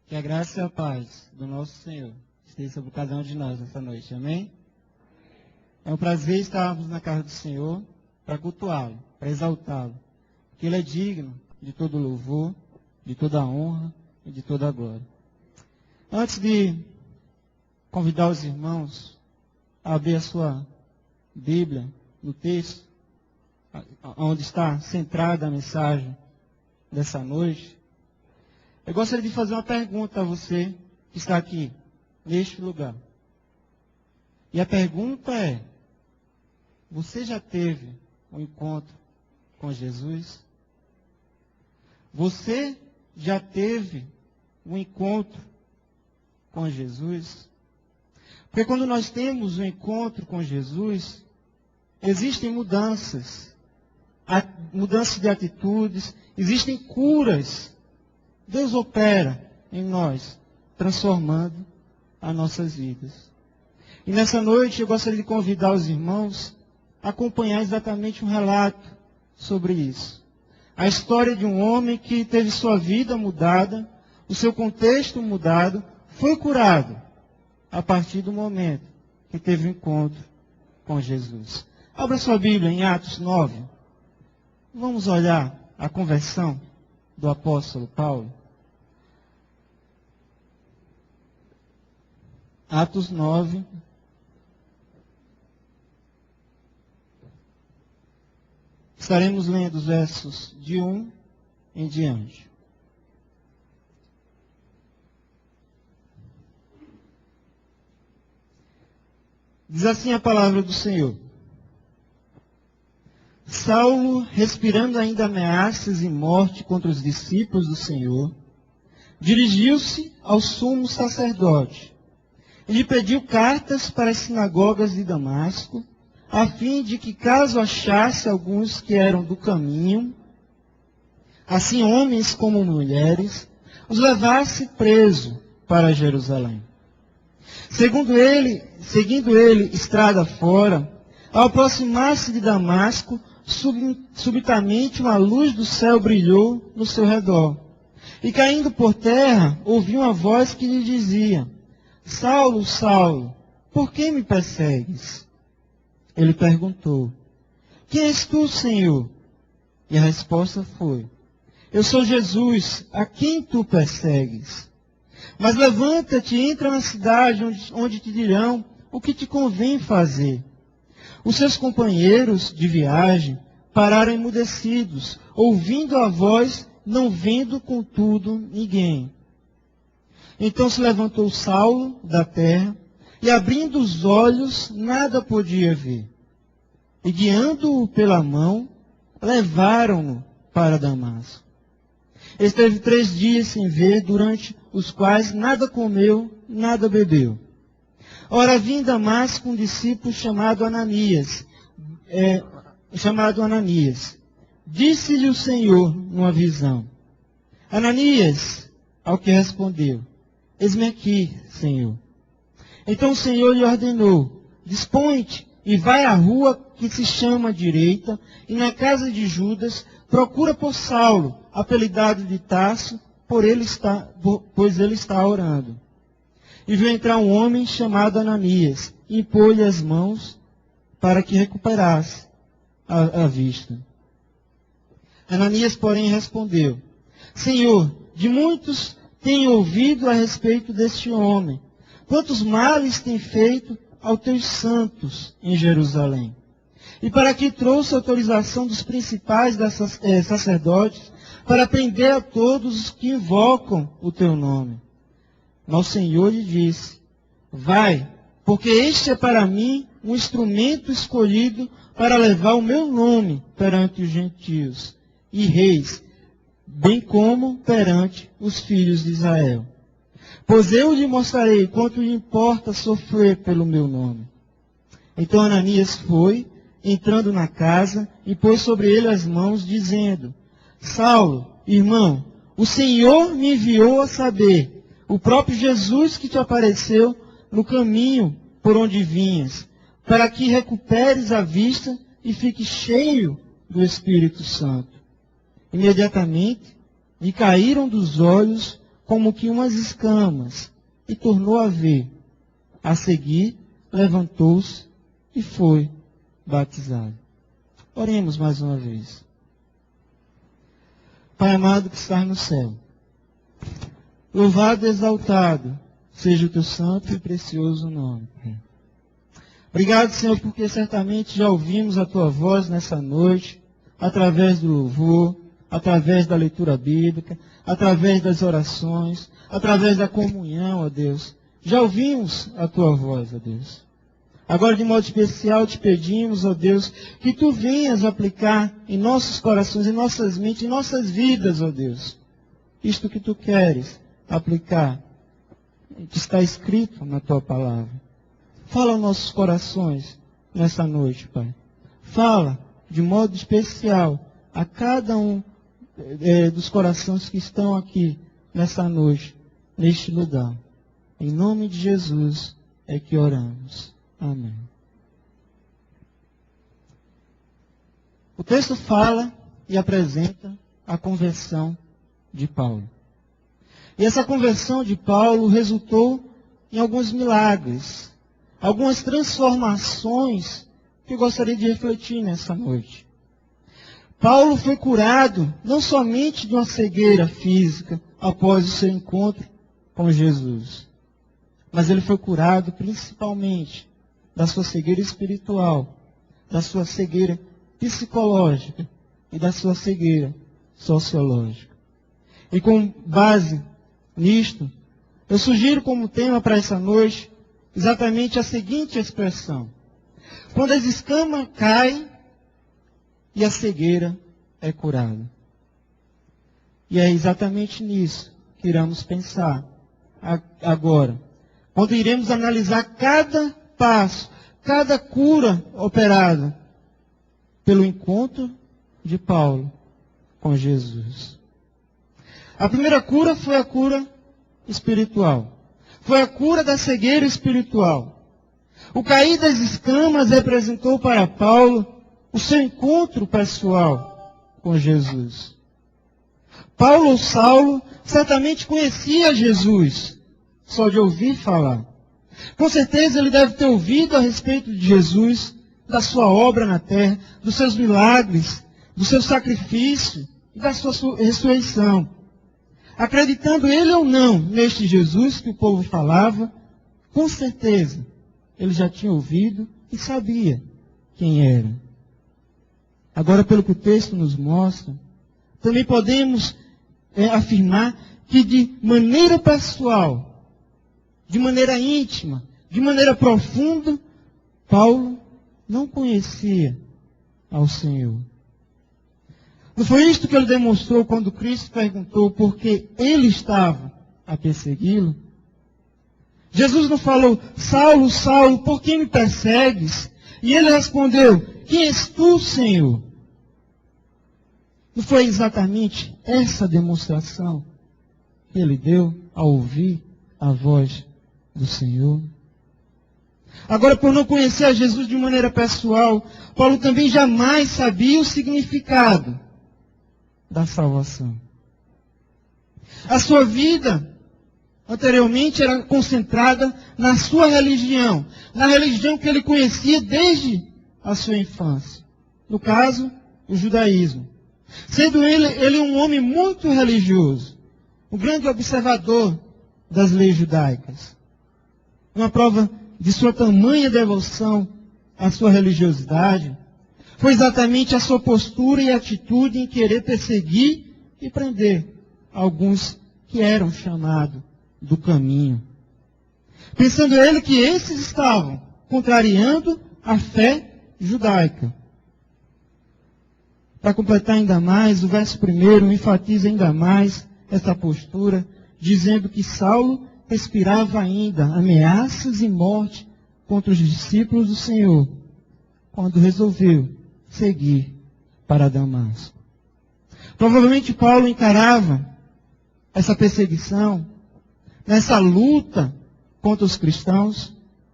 Que a graça e a paz do nosso Senhor esteja sobre cada um de nós nessa noite. Amém? É um prazer estarmos na casa do Senhor para cultuá-lo, para exaltá-lo. Porque Ele é digno de todo louvor, de toda honra e de toda glória. Antes de convidar os irmãos a abrir a sua Bíblia no texto, onde está centrada a mensagem dessa noite, eu gostaria de fazer uma pergunta a você que está aqui, neste lugar. E a pergunta é: você já teve um encontro com Jesus? Você já teve um encontro com Jesus? Porque quando nós temos um encontro com Jesus, existem mudanças de atitudes, existem curas. Deus opera em nós, transformando as nossas vidas. E nessa noite eu gostaria de convidar os irmãos a acompanhar exatamente um relato sobre isso. A história de um homem que teve sua vida mudada, o seu contexto mudado, foi curado a partir do momento que teve um encontro com Jesus. Abra sua Bíblia em Atos 9. Vamos olhar a conversão do apóstolo Paulo. Atos 9. Estaremos lendo os versos de 1 em diante. Diz assim a palavra do Senhor. Saulo, respirando ainda ameaças e morte contra os discípulos do Senhor, dirigiu-se ao sumo sacerdote. Ele pediu cartas para as sinagogas de Damasco, a fim de que, caso achasse alguns que eram do caminho, assim homens como mulheres, os levasse preso para Jerusalém. Seguindo ele estrada fora, ao aproximar-se de Damasco, subitamente uma luz do céu brilhou no seu redor. E caindo por terra, ouviu uma voz que lhe dizia: Saulo, Saulo, por que me persegues? Ele perguntou: Quem és tu, Senhor? E a resposta foi: Eu sou Jesus, a quem tu persegues. Mas levanta-te e entra na cidade onde te dirão o que te convém fazer. Os seus companheiros de viagem pararam emudecidos, ouvindo a voz, não vendo, contudo, ninguém. Então se levantou Saulo da terra, e abrindo os olhos, nada podia ver. E guiando-o pela mão, levaram-no para Damasco. Esteve 3 dias sem ver, durante os quais nada comeu, nada bebeu. Ora, havia em Damasco um discípulo chamado Ananias. Disse-lhe o Senhor numa visão: Ananias, ao que respondeu: Eis-me aqui, Senhor. Então o Senhor lhe ordenou: Dispõe-te e vai à rua que se chama Direita, e na casa de Judas procura por Saulo, apelidado de Tarso, pois ele está orando. E viu entrar um homem chamado Ananias, e impôs-lhe as mãos para que recuperasse a vista. Ananias, porém, respondeu: Senhor, de muitos tenho ouvido a respeito deste homem, quantos males tem feito aos teus santos em Jerusalém. E para que trouxe autorização dos principais sacerdotes, para prender a todos os que invocam o teu nome. Mas o Senhor lhe disse: Vai, porque este é para mim um instrumento escolhido para levar o meu nome perante os gentios e reis, bem como perante os filhos de Israel. Pois eu lhe mostrarei quanto lhe importa sofrer pelo meu nome. Então Ananias foi, entrando na casa, e pôs sobre ele as mãos, dizendo: Saulo, irmão, o Senhor me enviou a saber, o próprio Jesus que te apareceu no caminho por onde vinhas, para que recuperes a vista e fiques cheio do Espírito Santo. Imediatamente lhe caíram dos olhos como que umas escamas, e tornou a ver. A seguir, levantou-se e foi batizado. Oremos mais uma vez. Pai amado que está no céu, louvado e exaltado seja o teu santo e precioso nome. Obrigado, Senhor, porque certamente já ouvimos a tua voz nessa noite, através do louvor, através da leitura bíblica, através das orações, através da comunhão, ó Deus. Já ouvimos a tua voz, ó Deus. Agora, de modo especial, te pedimos, ó Deus, que tu venhas aplicar em nossos corações, em nossas mentes, em nossas vidas, ó Deus, isto que tu queres aplicar, que está escrito na tua palavra. Fala aos nossos corações nessa noite, Pai. Fala de modo especial a cada um dos corações que estão aqui nessa noite, neste lugar. Em nome de Jesus é que oramos. Amém. O texto fala e apresenta a conversão de Paulo. E essa conversão de Paulo resultou em alguns milagres, algumas transformações que eu gostaria de refletir nessa noite. Paulo foi curado não somente de uma cegueira física após o seu encontro com Jesus, mas ele foi curado principalmente da sua cegueira espiritual, da sua cegueira psicológica e da sua cegueira sociológica. E com base nisto, eu sugiro como tema para essa noite exatamente a seguinte expressão: quando as escamas caem e a cegueira é curada. E é exatamente nisso que iremos pensar agora, quando iremos analisar cada passo, cada cura operada pelo encontro de Paulo com Jesus. A primeira cura foi a cura espiritual. Foi a cura da cegueira espiritual. O cair das escamas representou para Paulo o seu encontro pessoal com Jesus. Paulo ou Saulo certamente conhecia Jesus, só de ouvir falar. Com certeza ele deve ter ouvido a respeito de Jesus, da sua obra na terra, dos seus milagres, do seu sacrifício e da sua ressurreição. Acreditando ele ou não neste Jesus que o povo falava, com certeza ele já tinha ouvido e sabia quem era. Agora, pelo que o texto nos mostra, também podemos afirmar que de maneira pessoal, de maneira íntima, de maneira profunda, Paulo não conhecia ao Senhor. Não foi isto que ele demonstrou quando Cristo perguntou por que ele estava a persegui-lo? Jesus não falou: Saulo, Saulo, por que me persegues? E ele respondeu: quem és tu, Senhor? Não foi exatamente essa demonstração que ele deu ao ouvir a voz do Senhor? Agora, por não conhecer a Jesus de maneira pessoal, Paulo também jamais sabia o significado da salvação. A sua vida anteriormente era concentrada na sua religião, na religião que ele conhecia desde a sua infância. No caso, o judaísmo. Sendo ele um homem muito religioso, um grande observador das leis judaicas. Uma prova de sua tamanha devoção à sua religiosidade foi exatamente a sua postura e atitude em querer perseguir e prender alguns que eram chamados do caminho. Pensando ele que esses estavam contrariando a fé judaica. Para completar ainda mais, o verso 1 enfatiza ainda mais essa postura, dizendo que Saulo respirava ainda ameaças e morte contra os discípulos do Senhor, quando resolveu seguir para Damasco. Provavelmente Paulo encarava essa perseguição, nessa luta contra os cristãos,